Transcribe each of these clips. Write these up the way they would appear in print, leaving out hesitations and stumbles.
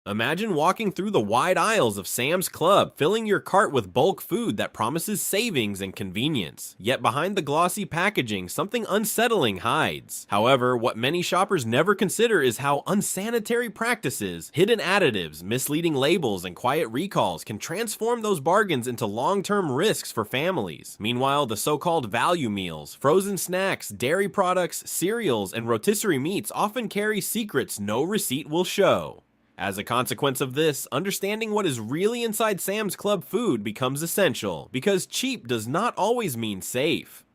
Imagine walking through the wide aisles of Sam's Club, filling your cart with bulk food that promises savings and convenience. Yet behind the glossy packaging, something unsettling hides. However, what many shoppers never consider is how unsanitary practices, hidden additives, misleading labels, and quiet recalls can transform those bargains into long-term risks for families. Meanwhile, the so-called value meals, frozen snacks, dairy products, cereals, and rotisserie meats often carry secrets no receipt will show. As a consequence of this, understanding what is really inside Sam's Club food becomes essential, because cheap does not always mean safe.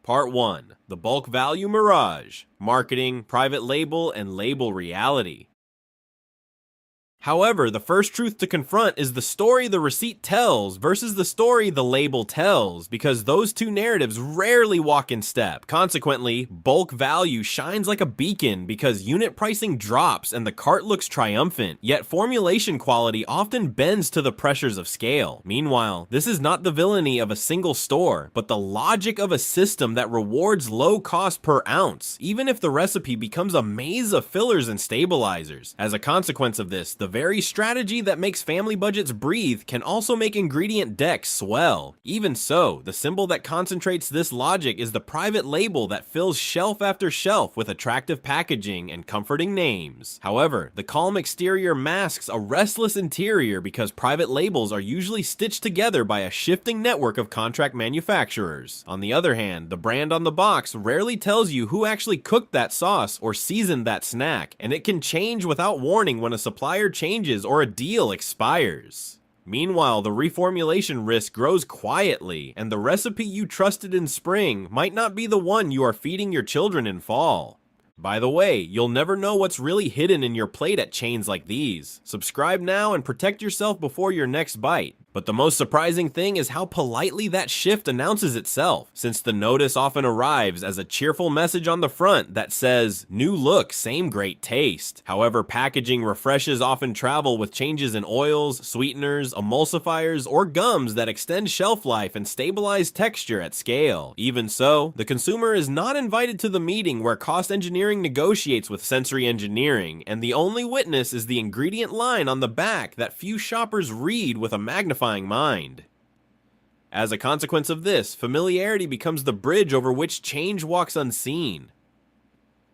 Part 1. The Bulk Value Mirage: Marketing, Private Label, and Label Reality. However, the first truth to confront is the story the receipt tells versus the story the label tells, because those two narratives rarely walk in step. Consequently, bulk value shines like a beacon because unit pricing drops and the cart looks triumphant, yet formulation quality often bends to the pressures of scale. Meanwhile, this is not the villainy of a single store, but the logic of a system that rewards low cost per ounce, even if the recipe becomes a maze of fillers and stabilizers. As a consequence of this, the very strategy that makes family budgets breathe can also make ingredient decks swell. Even so, the symbol that concentrates this logic is the private label that fills shelf after shelf with attractive packaging and comforting names. However, the calm exterior masks a restless interior because private labels are usually stitched together by a shifting network of contract manufacturers. On the other hand, the brand on the box rarely tells you who actually cooked that sauce or seasoned that snack, and it can change without warning when a supplier changes or a deal expires. Meanwhile, the reformulation risk grows quietly, and the recipe you trusted in spring might not be the one you are feeding your children in fall. By the way, you'll never know what's really hidden in your plate at chains like these. Subscribe now and protect yourself before your next bite. But the most surprising thing is how politely that shift announces itself, since the notice often arrives as a cheerful message on the front that says, "New look, same great taste." However, packaging refreshes often travel with changes in oils, sweeteners, emulsifiers, or gums that extend shelf life and stabilize texture at scale. Even so, the consumer is not invited to the meeting where cost engineering negotiates with sensory engineering, and the only witness is the ingredient line on the back that few shoppers read with a magnifying mind. As a consequence of this, familiarity becomes the bridge over which change walks unseen.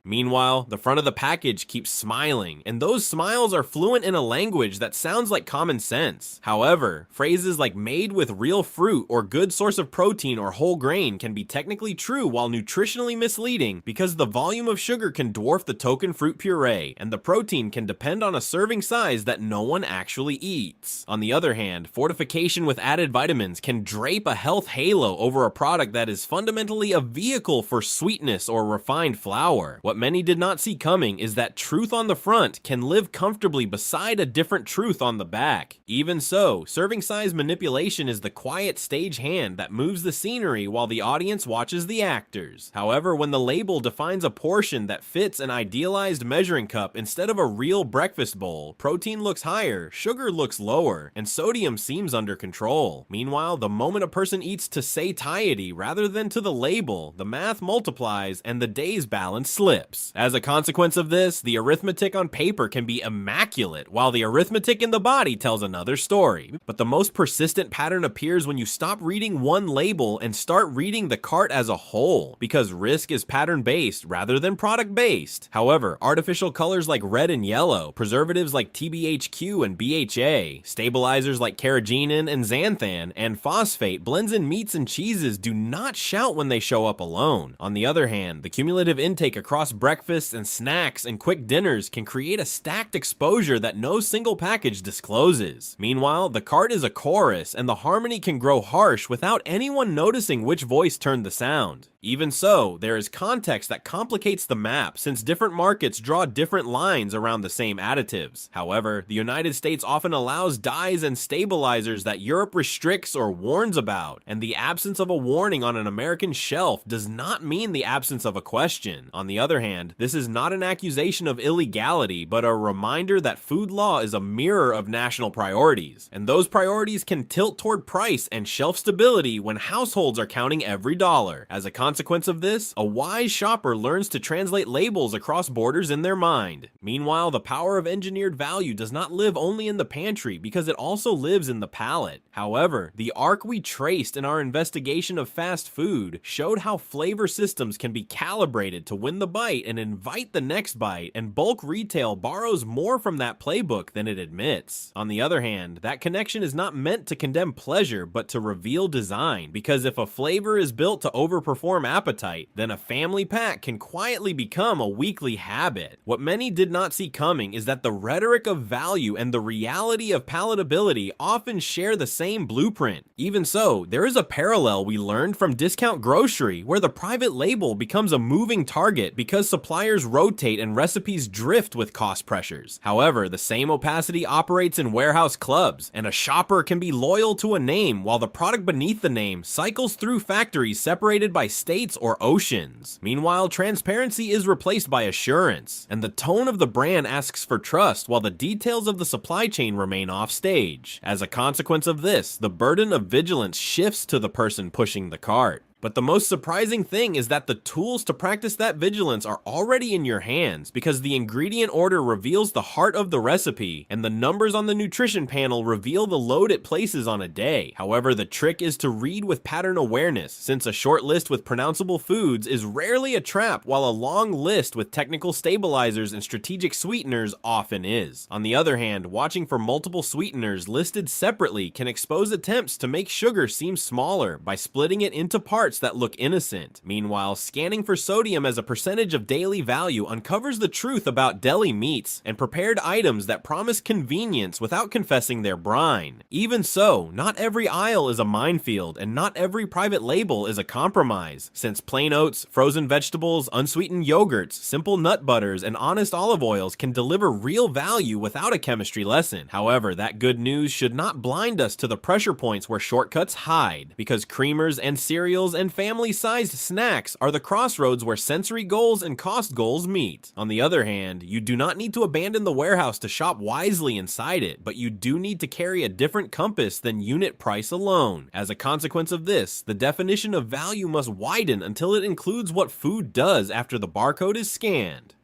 Meanwhile, the front of the package keeps smiling, and those smiles are fluent in a language that sounds like common sense. However, phrases like "made with real fruit" or "good source of protein" or "whole grain" can be technically true while nutritionally misleading because the volume of sugar can dwarf the token fruit puree, and the protein can depend on a serving size that no one actually eats. On the other hand, fortification with added vitamins can drape a health halo over a product that is fundamentally a vehicle for sweetness or refined flour. What many did not see coming is that truth on the front can live comfortably beside a different truth on the back. Even so, serving size manipulation is the quiet stage hand that moves the scenery while the audience watches the actors. However, when the label defines a portion that fits an idealized measuring cup instead of a real breakfast bowl, protein looks higher, sugar looks lower, and sodium seems under control. Meanwhile, the moment a person eats to satiety rather than to the label, the math multiplies and the day's balance slips. As a consequence of this, the arithmetic on paper can be immaculate, while the arithmetic in the body tells another story. But the most persistent pattern appears when you stop reading one label and start reading the cart as a whole, because risk is pattern-based rather than product-based. However, artificial colors like red and yellow, preservatives like TBHQ and BHA, stabilizers like carrageenan and xanthan, and phosphate blends in meats and cheeses do not shout when they show up alone. On the other hand, the cumulative intake across breakfasts and snacks and quick dinners can create a stacked exposure that no single package discloses. Meanwhile, the cart is a chorus, and the harmony can grow harsh without anyone noticing which voice turned the sound. Even so, there is context that complicates the map, since different markets draw different lines around the same additives. However, the United States often allows dyes and stabilizers that Europe restricts or warns about, and the absence of a warning on an American shelf does not mean the absence of a question. On the other other hand, this is not an accusation of illegality, but a reminder that food law is a mirror of national priorities, and those priorities can tilt toward price and shelf stability when households are counting every dollar. As a consequence of this, a wise shopper learns to translate labels across borders in their mind. Meanwhile, the power of engineered value does not live only in the pantry because it also lives in the palate. However, the arc we traced in our investigation of fast food showed how flavor systems can be calibrated to win the bite and invite the next bite, and bulk retail borrows more from that playbook than it admits. On the other hand, that connection is not meant to condemn pleasure but to reveal design, because if a flavor is built to overperform appetite, then a family pack can quietly become a weekly habit. What many did not see coming is that the rhetoric of value and the reality of palatability often share the same blueprint. Even so, there is a parallel we learned from discount grocery, where the private label becomes a moving target because suppliers rotate and recipes drift with cost pressures. However, the same opacity operates in warehouse clubs, and a shopper can be loyal to a name while the product beneath the name cycles through factories separated by states or oceans. Meanwhile, transparency is replaced by assurance, and the tone of the brand asks for trust while the details of the supply chain remain off stage. As a consequence of this, the burden of vigilance shifts to the person pushing the cart. But the most surprising thing is that the tools to practice that vigilance are already in your hands, because the ingredient order reveals the heart of the recipe, and the numbers on the nutrition panel reveal the load it places on a day. However, the trick is to read with pattern awareness, since a short list with pronounceable foods is rarely a trap, while a long list with technical stabilizers and strategic sweeteners often is. On the other hand, watching for multiple sweeteners listed separately can expose attempts to make sugar seem smaller by splitting it into parts that look innocent. Meanwhile, scanning for sodium as a percentage of daily value uncovers the truth about deli meats and prepared items that promise convenience without confessing their brine. Even so, not every aisle is a minefield, and not every private label is a compromise, since plain oats, frozen vegetables, unsweetened yogurts, simple nut butters, and honest olive oils can deliver real value without a chemistry lesson. However, that good news should not blind us to the pressure points where shortcuts hide, because creamers and cereals and family-sized snacks are the crossroads where sensory goals and cost goals meet. On the other hand, you do not need to abandon the warehouse to shop wisely inside it, but you do need to carry a different compass than unit price alone. As a consequence of this, the definition of value must widen until it includes what food does after the barcode is scanned.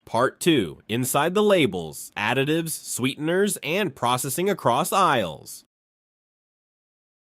Part 2. Inside the labels, additives, sweeteners, and processing across aisles.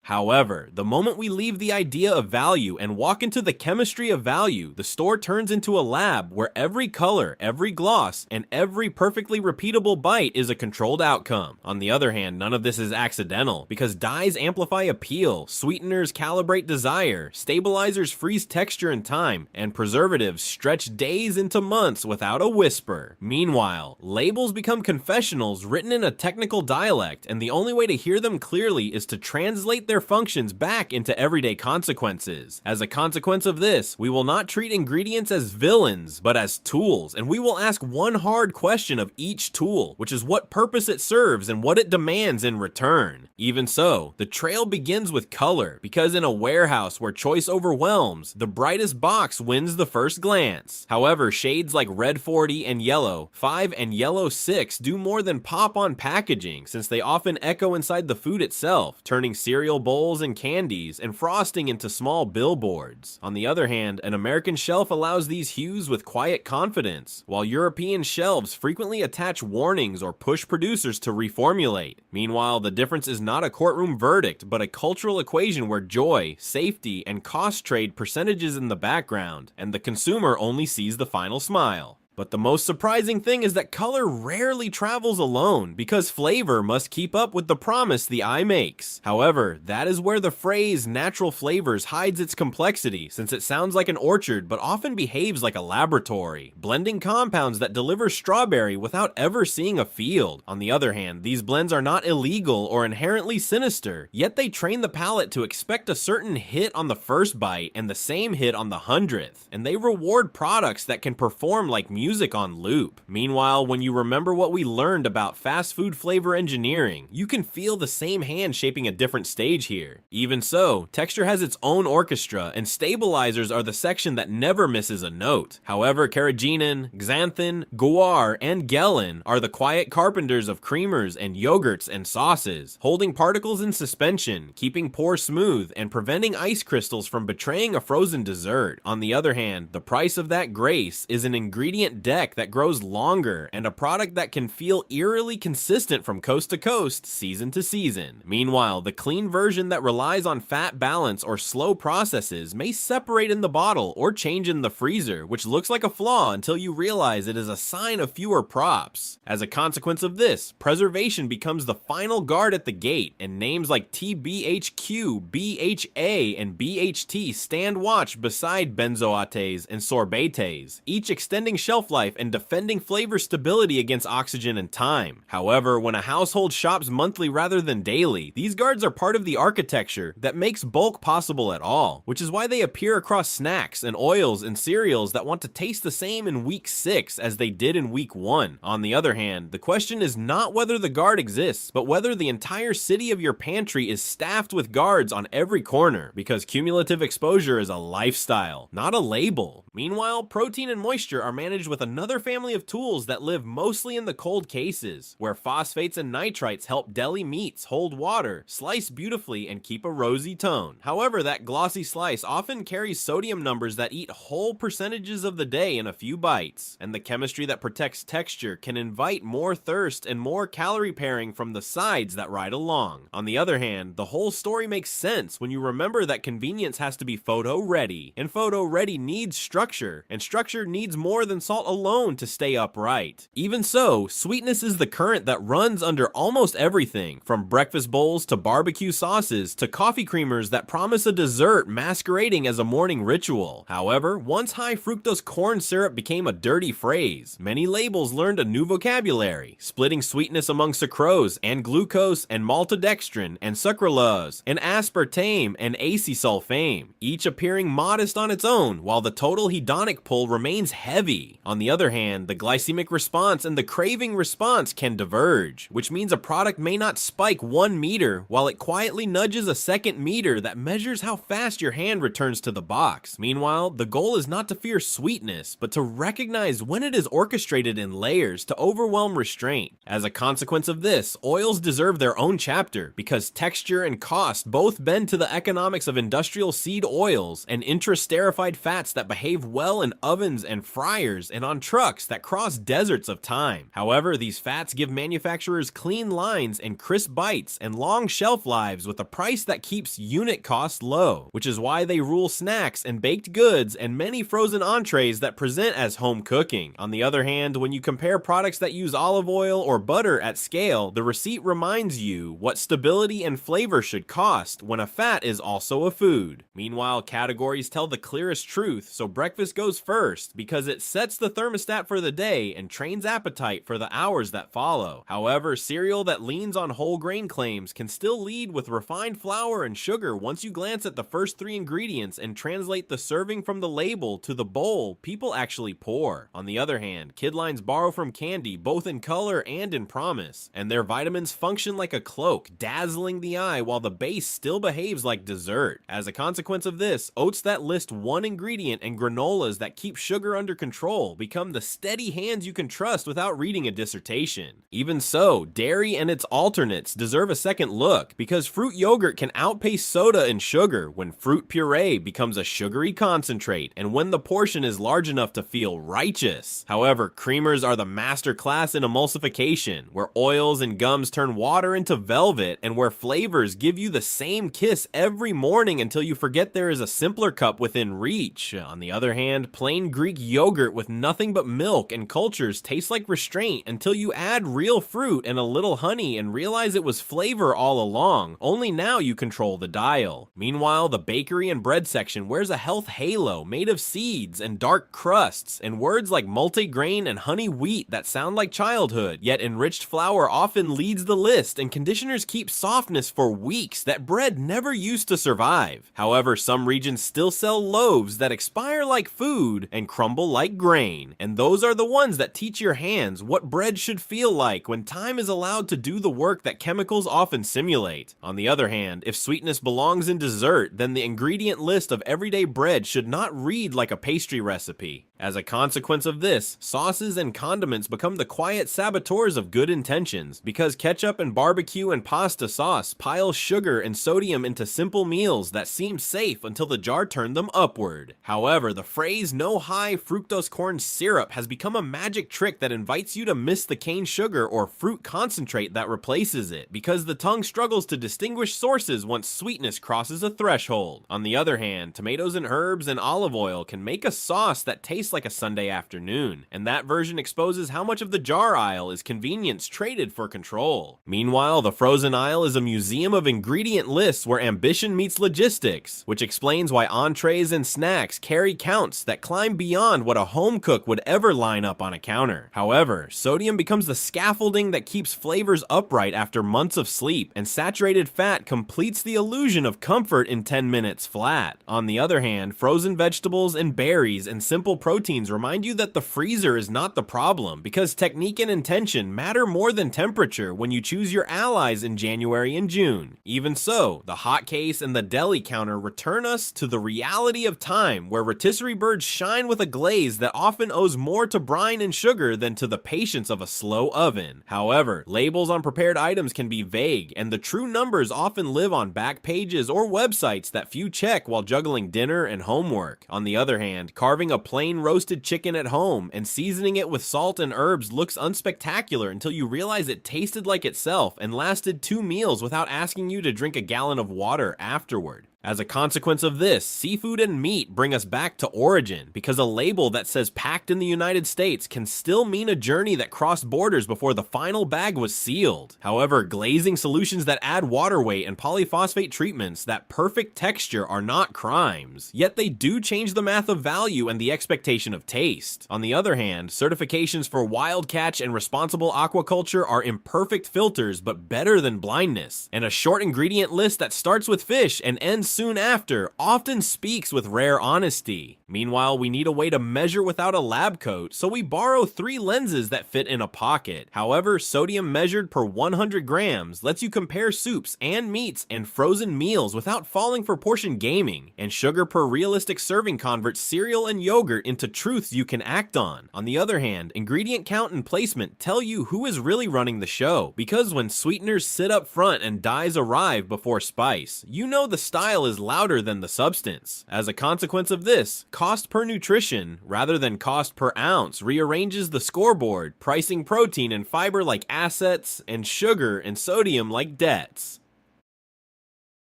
However, the moment we leave the idea of value and walk into the chemistry of value, the store turns into a lab where every color, every gloss, and every perfectly repeatable bite is a controlled outcome. On the other hand, none of this is accidental, because dyes amplify appeal, sweeteners calibrate desire, stabilizers freeze texture and time, and preservatives stretch days into months without a whisper. Meanwhile, labels become confessionals written in a technical dialect, and the only way to hear them clearly is to translate their functions back into everyday consequences. As a consequence of this, we will not treat ingredients as villains, but as tools, and we will ask one hard question of each tool, which is what purpose it serves and what it demands in return. Even so, the trail begins with color, because in a warehouse where choice overwhelms, the brightest box wins the first glance. However, shades like red 40 and yellow 5 and yellow 6 do more than pop on packaging, since they often echo inside the food itself, turning cereal bowls and candies and frosting into small billboards. On the other hand, an American shelf allows these hues with quiet confidence, while European shelves frequently attach warnings or push producers to reformulate. Meanwhile, the difference is not a courtroom verdict, but a cultural equation where joy, safety, and cost trade percentages in the background, and the consumer only sees the final smile. But the most surprising thing is that color rarely travels alone, because flavor must keep up with the promise the eye makes. However, that is where the phrase natural flavors hides its complexity, since it sounds like an orchard but often behaves like a laboratory, blending compounds that deliver strawberry without ever seeing a field. On the other hand, these blends are not illegal or inherently sinister, yet they train the palate to expect a certain hit on the first bite and the same hit on the 100th, and they reward products that can perform like music music on loop. Meanwhile, when you remember what we learned about fast food flavor engineering, you can feel the same hand shaping a different stage here. Even so, texture has its own orchestra, and stabilizers are the section that never misses a note. However, carrageenan, xanthan, guar, and gellan are the quiet carpenters of creamers and yogurts and sauces, holding particles in suspension, keeping pores smooth, and preventing ice crystals from betraying a frozen dessert. On the other hand, the price of that grace is an ingredient deck that grows longer and a product that can feel eerily consistent from coast to coast, season to season. Meanwhile, the clean version that relies on fat balance or slow processes may separate in the bottle or change in the freezer, which looks like a flaw until you realize it is a sign of fewer props. As a consequence of this, preservation becomes the final guard at the gate, and names like TBHQ, BHA, and BHT stand watch beside benzoates and sorbetes, each extending shelf life and defending flavor stability against oxygen and time. However, when a household shops monthly rather than daily, these guards are part of the architecture that makes bulk possible at all, which is why they appear across snacks and oils and cereals that want to taste the same in week 6 as they did in week 1. On the other hand, the question is not whether the guard exists, but whether the entire city of your pantry is staffed with guards on every corner, because cumulative exposure is a lifestyle, not a label. Meanwhile, protein and moisture are managed with another family of tools that live mostly in the cold cases, where phosphates and nitrites help deli meats hold water, slice beautifully, and keep a rosy tone. However, that glossy slice often carries sodium numbers that eat whole percentages of the day in a few bites, and the chemistry that protects texture can invite more thirst and more calorie pairing from the sides that ride along. On the other hand, the whole story makes sense when you remember that convenience has to be photo ready, and photo ready needs structure, and structure needs more than salt alone to stay upright. Even so, sweetness is the current that runs under almost everything, from breakfast bowls to barbecue sauces to coffee creamers that promise a dessert masquerading as a morning ritual. However, once high fructose corn syrup became a dirty phrase, many labels learned a new vocabulary, splitting sweetness among sucrose and glucose and maltodextrin and sucralose and aspartame and acetylsulfame, each appearing modest on its own, while the total hedonic pull remains heavy. On the other hand, the glycemic response and the craving response can diverge, which means a product may not spike 1 meter while it quietly nudges a second meter that measures how fast your hand returns to the box. Meanwhile, the goal is not to fear sweetness, but to recognize when it is orchestrated in layers to overwhelm restraint. As a consequence of this, oils deserve their own chapter, because texture and cost both bend to the economics of industrial seed oils and intra-esterified fats that behave well in ovens and fryers and on trucks that cross deserts of time. However, these fats give manufacturers clean lines and crisp bites and long shelf lives with a price that keeps unit cost low, which is why they rule snacks and baked goods and many frozen entrees that present as home cooking. On the other hand, when you compare products that use olive oil or butter at scale, the receipt reminds you what stability and flavor should cost when a fat is also a food. Meanwhile, categories tell the clearest truth, so breakfast goes first because it sets the thermostat for the day and trains appetite for the hours that follow. However, cereal that leans on whole grain claims can still lead with refined flour and sugar once you glance at the first 3 ingredients and translate the serving from the label to the bowl people actually pour. On the other hand, kid lines borrow from candy both in color and in promise, and their vitamins function like a cloak, dazzling the eye while the base still behaves like dessert. As a consequence of this, oats that list 1 ingredient and granolas that keep sugar under control become the steady hands you can trust without reading a dissertation. Even so, dairy and its alternates deserve a second look, because fruit yogurt can outpace soda in sugar when fruit puree becomes a sugary concentrate and when the portion is large enough to feel righteous. However, creamers are the master class in emulsification, where oils and gums turn water into velvet and where flavors give you the same kiss every morning until you forget there is a simpler cup within reach. On the other hand, plain Greek yogurt with nothing but milk and cultures tastes like restraint until you add real fruit and a little honey and realize it was flavor all along. Only now you control the dial. Meanwhile, the bakery and bread section wears a health halo made of seeds and dark crusts, and words like multigrain and honey wheat that sound like childhood, yet enriched flour often leads the list, and conditioners keep softness for weeks that bread never used to survive. However, some regions still sell loaves that expire like food and crumble like grain. brain, and those are the ones that teach your hands what bread should feel like when time is allowed to do the work that chemicals often simulate. On the other hand, if sweetness belongs in dessert, then the ingredient list of everyday bread should not read like a pastry recipe. As a consequence of this, sauces and condiments become the quiet saboteurs of good intentions, because ketchup and barbecue and pasta sauce pile sugar and sodium into simple meals that seem safe until the jar turned them upward. However, the phrase "no high fructose corn syrup" has become a magic trick that invites you to miss the cane sugar or fruit concentrate that replaces it, because the tongue struggles to distinguish sources once sweetness crosses a threshold. On the other hand, tomatoes and herbs and olive oil can make a sauce that tastes like a Sunday afternoon, and that version exposes how much of the jar aisle is convenience traded for control. Meanwhile, the frozen aisle is a museum of ingredient lists where ambition meets logistics, which explains why entrees and snacks carry counts that climb beyond what a home cook would ever line up on a counter. However, sodium becomes the scaffolding that keeps flavors upright after months of sleep, and saturated fat completes the illusion of comfort in 10 minutes flat. On the other hand, frozen vegetables and berries and simple proteins remind you that the freezer is not the problem, because technique and intention matter more than temperature when you choose your allies in January and June. Even so, the hot case and the deli counter return us to the reality of time, where rotisserie birds shine with a glaze that often owes more to brine and sugar than to the patience of a slow oven. However, labels on prepared items can be vague, and the true numbers often live on back pages or websites that few check while juggling dinner and homework. On the other hand, carving a plain roasted chicken at home and seasoning it with salt and herbs looks unspectacular until you realize it tasted like itself and lasted 2 meals without asking you to drink a gallon of water afterward. As a consequence of this, seafood and meat bring us back to origin, because a label that says packed in the United States can still mean a journey that crossed borders before the final bag was sealed. However, glazing solutions that add water weight and polyphosphate treatments that perfect texture are not crimes, yet they do change the math of value and the expectation of taste. On the other hand, certifications for wild catch and responsible aquaculture are imperfect filters but better than blindness, and a short ingredient list that starts with fish and ends soon after often speaks with rare honesty. Meanwhile, we need a way to measure without a lab coat, so we borrow 3 lenses that fit in a pocket. However, sodium measured per 100 grams lets you compare soups and meats and frozen meals without falling for portion gaming, and sugar per realistic serving converts cereal and yogurt into truths you can act on. On the other hand, ingredient count and placement tell you who is really running the show, because when sweeteners sit up front and dyes arrive before spice, you know the style is louder than the substance. As a consequence of this, cost per nutrition, rather than cost per ounce, rearranges the scoreboard, pricing protein and fiber like assets, and sugar and sodium like debts.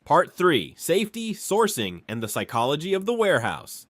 Part 3. Safety, Sourcing, and the Psychology of the Warehouse.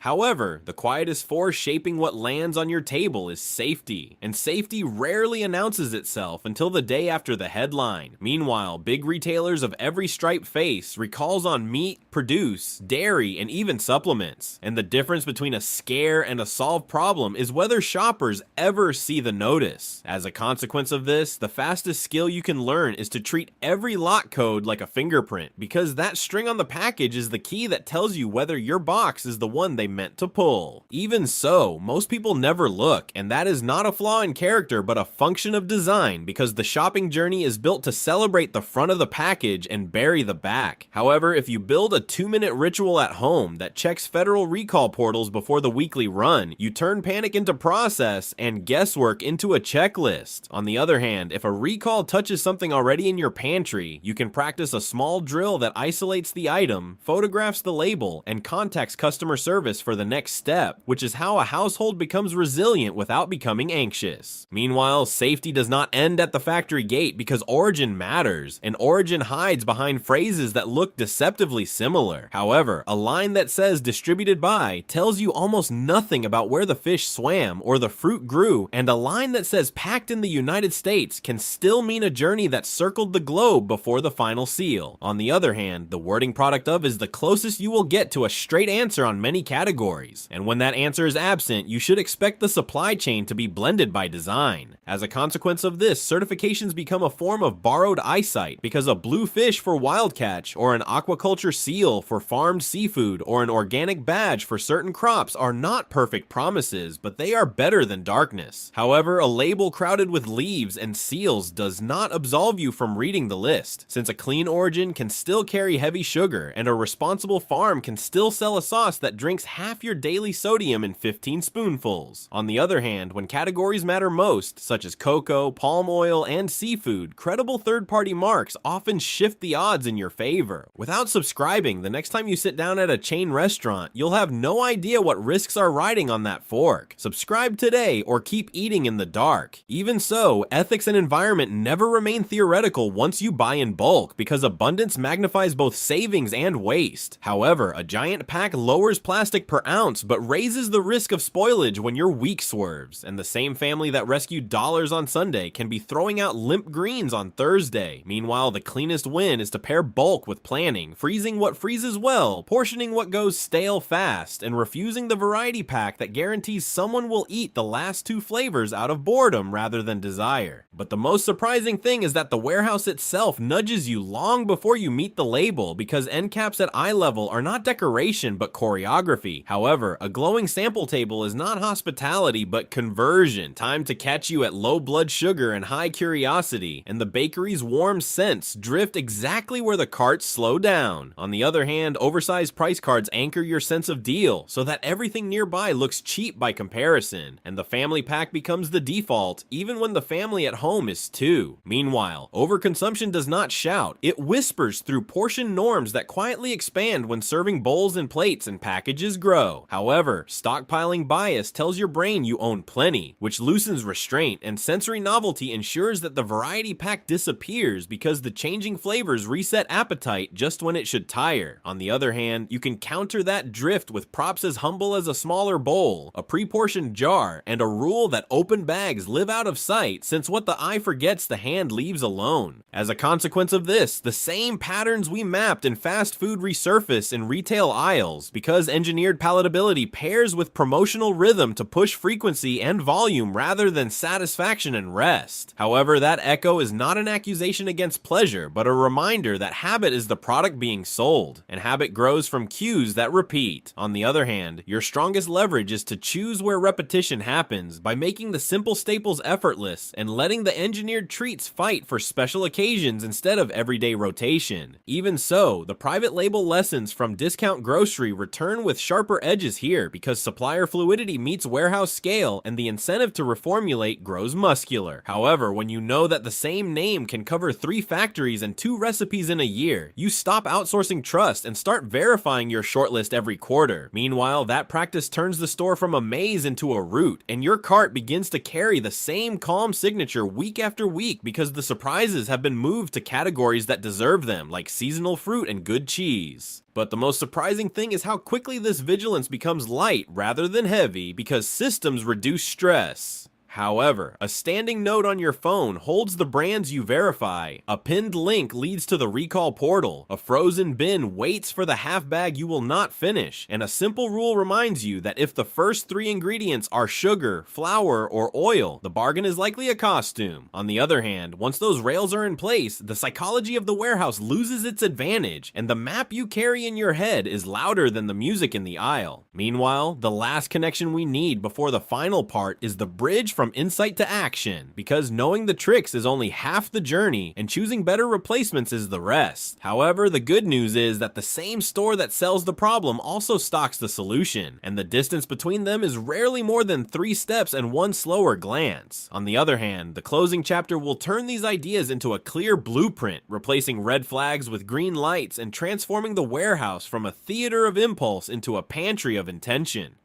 However, the quietest force shaping what lands on your table is safety, and safety rarely announces itself until the day after the headline. Meanwhile, big retailers of every stripe face recalls on meat, produce, dairy, and even supplements. And the difference between a scare and a solved problem is whether shoppers ever see the notice. As a consequence of this, the fastest skill you can learn is to treat every lot code like a fingerprint, because that string on the package is the key that tells you whether your box is the one they meant to pull. Even so, most people never look, and that is not a flaw in character but a function of design, because the shopping journey is built to celebrate the front of the package and bury the back. However, if you build a 2-minute ritual at home that checks federal recall portals before the weekly run, you turn panic into process and guesswork into a checklist. On the other hand, if a recall touches something already in your pantry, you can practice a small drill that isolates the item, photographs the label, and contacts customer service for the next step, which is how a household becomes resilient without becoming anxious. Meanwhile, safety does not end at the factory gate, because origin matters, and origin hides behind phrases that look deceptively similar. However, a line that says distributed by tells you almost nothing about where the fish swam or the fruit grew, and a line that says packed in the United States can still mean a journey that circled the globe before the final seal. On the other hand, the wording product of is the closest you will get to a straight answer on many categories, categories. And when that answer is absent, you should expect the supply chain to be blended by design. As a consequence of this, certifications become a form of borrowed eyesight because a blue fish for wild catch, or an aquaculture seal for farmed seafood, or an organic badge for certain crops are not perfect promises, but they are better than darkness. However, a label crowded with leaves and seals does not absolve you from reading the list, since a clean origin can still carry heavy sugar, and a responsible farm can still sell a sauce that drinks half your daily sodium in 15 spoonfuls. On the other hand, when categories matter most, such as cocoa, palm oil, and seafood, credible third-party marks often shift the odds in your favor. Without subscribing, the next time you sit down at a chain restaurant, you'll have no idea what risks are riding on that fork. Subscribe today or keep eating in the dark. Even so, ethics and environment never remain theoretical once you buy in bulk, because abundance magnifies both savings and waste. However, a giant pack lowers plastic per ounce but raises the risk of spoilage when your week swerves, and the same family that rescued dollars on Sunday can be throwing out limp greens on Thursday. Meanwhile, the cleanest win is to pair bulk with planning, freezing what freezes well, portioning what goes stale fast, and refusing the variety pack that guarantees someone will eat the last two flavors out of boredom rather than desire. But the most surprising thing is that the warehouse itself nudges you long before you meet the label, because end caps at eye level are not decoration but choreography. However, a glowing sample table is not hospitality but conversion, time to catch you at low blood sugar and high curiosity, and the bakery's warm scents drift exactly where the carts slow down. On the other hand, oversized price cards anchor your sense of deal, so that everything nearby looks cheap by comparison, and the family pack becomes the default, even when the family at home is too. Meanwhile, overconsumption does not shout, it whispers through portion norms that quietly expand when serving bowls and plates and packages grow. However, stockpiling bias tells your brain you own plenty, which loosens restraint, and sensory novelty ensures that the variety pack disappears because the changing flavors reset appetite just when it should tire. On the other hand, you can counter that drift with props as humble as a smaller bowl, a pre-portioned jar, and a rule that open bags live out of sight, since what the eye forgets the hand leaves alone. As a consequence of this, the same patterns we mapped in fast food resurface in retail aisles, because engineered palatability pairs with promotional rhythm to push frequency and volume rather than satisfaction and rest. However, that echo is not an accusation against pleasure, but a reminder that habit is the product being sold, and habit grows from cues that repeat. On the other hand, your strongest leverage is to choose where repetition happens by making the simple staples effortless and letting the engineered treats fight for special occasions instead of everyday rotation. Even so, the private label lessons from discount grocery return with sharper edges here, because supplier fluidity meets warehouse scale and the incentive to reformulate grows muscular. However, when you know that the same name can cover 3 factories and 2 recipes in a year, you stop outsourcing trust and start verifying your shortlist every quarter. Meanwhile, that practice turns the store from a maze into a route, and your cart begins to carry the same calm signature week after week because the surprises have been moved to categories that deserve them, like seasonal fruit and good cheese. But the most surprising thing is how quickly this vigilance becomes light rather than heavy, because systems reduce stress. However, a standing note on your phone holds the brands you verify, a pinned link leads to the recall portal, a frozen bin waits for the half bag you will not finish, and a simple rule reminds you that if the first 3 ingredients are sugar, flour, or oil, the bargain is likely a costume. On the other hand, once those rails are in place, the psychology of the warehouse loses its advantage, and the map you carry in your head is louder than the music in the aisle. Meanwhile, the last connection we need before the final part is the bridge from insight to action, because knowing the tricks is only half the journey and choosing better replacements is the rest. However, the good news is that the same store that sells the problem also stocks the solution, and the distance between them is rarely more than 3 steps and 1 slower glance. On the other hand, the closing chapter will turn these ideas into a clear blueprint, replacing red flags with green lights and transforming the warehouse from a theater of impulse into a pantry of intention.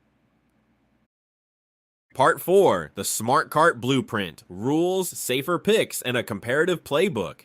Part 4, the Smart Cart Blueprint, Rules, Safer Picks, and a Comparative Playbook.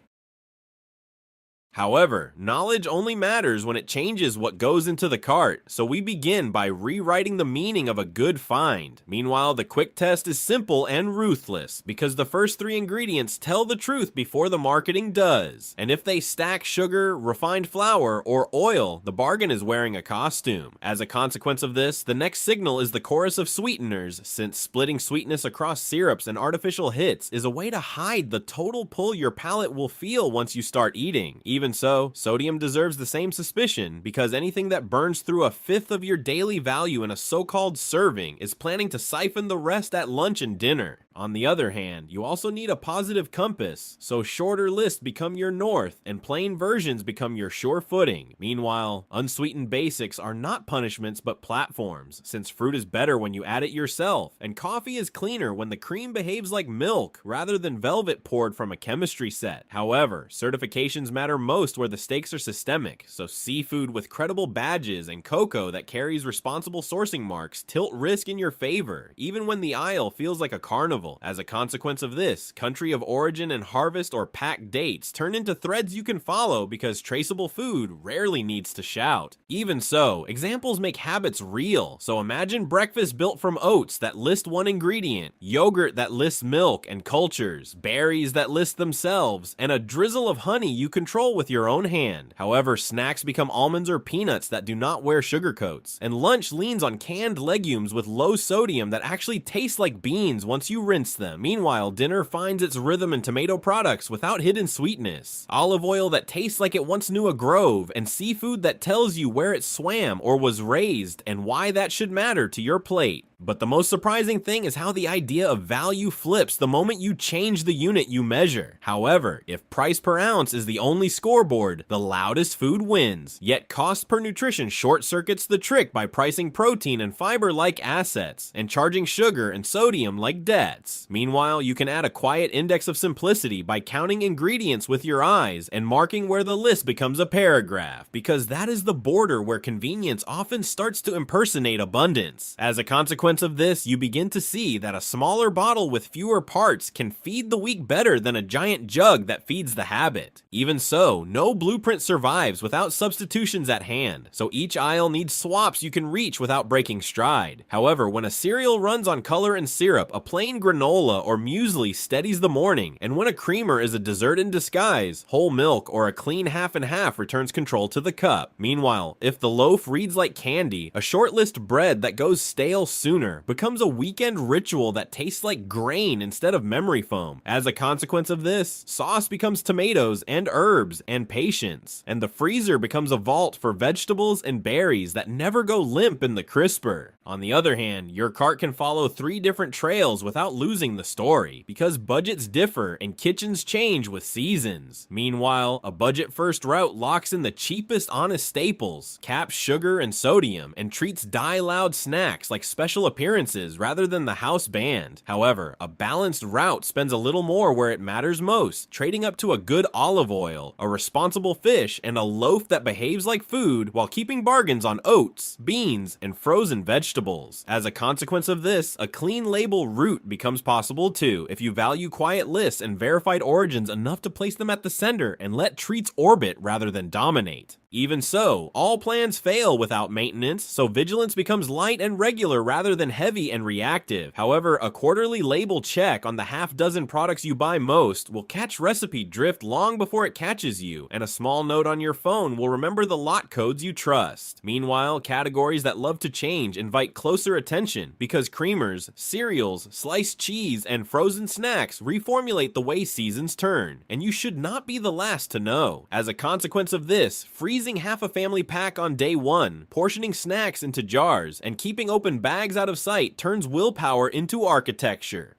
However, knowledge only matters when it changes what goes into the cart, so we begin by rewriting the meaning of a good find. Meanwhile, the quick test is simple and ruthless, because the first 3 ingredients tell the truth before the marketing does. And if they stack sugar, refined flour, or oil, the bargain is wearing a costume. As a consequence of this, the next signal is the chorus of sweeteners, since splitting sweetness across syrups and artificial hits is a way to hide the total pull your palate will feel once you start eating. Even so, sodium deserves the same suspicion, because anything that burns through 1/5 of your daily value in a so-called serving is planning to siphon the rest at lunch and dinner. On the other hand, you also need a positive compass, so shorter lists become your north, and plain versions become your sure footing. Meanwhile, unsweetened basics are not punishments but platforms, since fruit is better when you add it yourself, and coffee is cleaner when the cream behaves like milk rather than velvet poured from a chemistry set. However, certifications matter most where the stakes are systemic, so seafood with credible badges and cocoa that carries responsible sourcing marks tilt risk in your favor, even when the aisle feels like a carnival. As a consequence of this, country of origin and harvest or packed dates turn into threads you can follow because traceable food rarely needs to shout. Even so, examples make habits real, so imagine breakfast built from oats that list one ingredient, yogurt that lists milk and cultures, berries that list themselves, and a drizzle of honey you control with your own hand. However, snacks become almonds or peanuts that do not wear sugar coats, and lunch leans on canned legumes with low sodium that actually taste like beans once you rinse them. Meanwhile, dinner finds its rhythm in tomato products without hidden sweetness, olive oil that tastes like it once knew a grove, and seafood that tells you where it swam or was raised and why that should matter to your plate. But the most surprising thing is how the idea of value flips the moment you change the unit you measure. However, if price per ounce is the only scoreboard, the loudest food wins. Yet cost per nutrition short-circuits the trick by pricing protein and fiber-like assets, and charging sugar and sodium like debts. Meanwhile, you can add a quiet index of simplicity by counting ingredients with your eyes and marking where the list becomes a paragraph, because that is the border where convenience often starts to impersonate abundance. As a consequence of this, you begin to see that a smaller bottle with fewer parts can feed the weak better than a giant jug that feeds the habit. Even so, no blueprint survives without substitutions at hand, so each aisle needs swaps you can reach without breaking stride. However, when a cereal runs on color and syrup, a plain granola or muesli steadies the morning, and when a creamer is a dessert in disguise, whole milk or a clean half and half returns control to the cup. Meanwhile, if the loaf reads like candy, a short list bread that goes stale sooner becomes a weekend ritual that tastes like grain instead of memory foam. As a consequence of this, sauce becomes tomatoes and herbs and patience, and the freezer becomes a vault for vegetables and berries that never go limp in the crisper. On the other hand, your cart can follow 3 different trails without losing the story, because budgets differ and kitchens change with seasons. Meanwhile, a budget-first route locks in the cheapest honest staples, caps sugar and sodium, and treats die-loud snacks like special appearances rather than the house band. However, a balanced route spends a little more where it matters most, trading up to a good olive oil, a responsible fish, and a loaf that behaves like food while keeping bargains on oats, beans, and frozen vegetables. As a consequence of this, a clean label route becomes possible too, if you value quiet lists and verified origins enough to place them at the center and let treats orbit rather than dominate. Even so, all plans fail without maintenance, so vigilance becomes light and regular rather than heavy and reactive. However, a quarterly label check on the half-dozen products you buy most will catch recipe drift long before it catches you, and a small note on your phone will remember the lot codes you trust. Meanwhile, categories that love to change invite closer attention, because creamers, cereals, sliced cheese, and frozen snacks reformulate the way seasons turn, and you should not be the last to know. As a consequence of this, freezing half a family pack on day 1, portioning snacks into jars, and keeping open bags out of sight turns willpower into architecture.